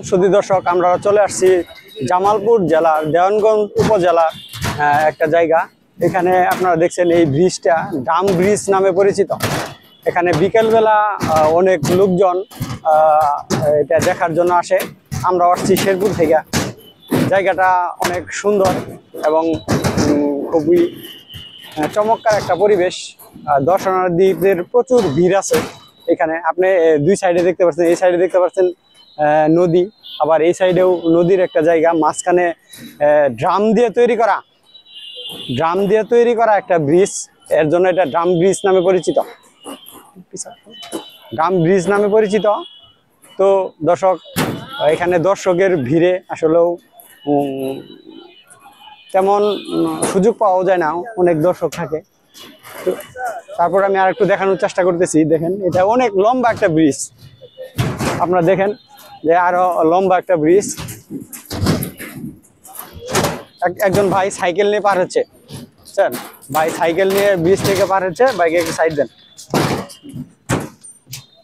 সুধী দর্শক, আমরা চলে আসছি জামালপুর জেলার দেওয়ানগঞ্জ উপজেলার একটা জায়গা। এখানে আপনারা দেখছেন এই ব্রিজটা ডাম ব্রিজ নামে পরিচিত। এখানে বিকেলবেলা অনেক লোকজন এটা দেখার জন্য আসে। আমরা আসছি শেরপুর থেকে। জায়গাটা অনেক সুন্দর এবং খুবই চমৎকার একটা পরিবেশ। দর্শনার্থীদের প্রচুর ভিড় আছে এখানে। আপনি দুই সাইডে দেখতে পাচ্ছেন, এই সাইডে দেখতে পাচ্ছেন নদী, আবার এই সাইডেও নদীর একটা জায়গা। মাঝখানে ড্রাম দিয়ে তৈরি করা একটা ব্রিজ, এর জন্য এটা ড্রাম ব্রিজ নামে পরিচিত। তো দর্শক, এখানে দর্শকের ভিড়ে আসলেও তেমন সুযোগ পাওয়া যায় না, অনেক দর্শক থাকে। তো তারপর আমি আর একটু দেখানোর চেষ্টা করতেছি। দেখেন, এটা অনেক লম্বা একটা ব্রিজ। আপনারা দেখেন যে আরো লম্বা একটা ব্রিজ। একজন ভাই সাইকেল নিয়ে পার হচ্ছে। স্যার, ভাই সাইকেল নিয়ে ব্রিজ থেকে পার হচ্ছে। বাইকে একটু সাইড দেন।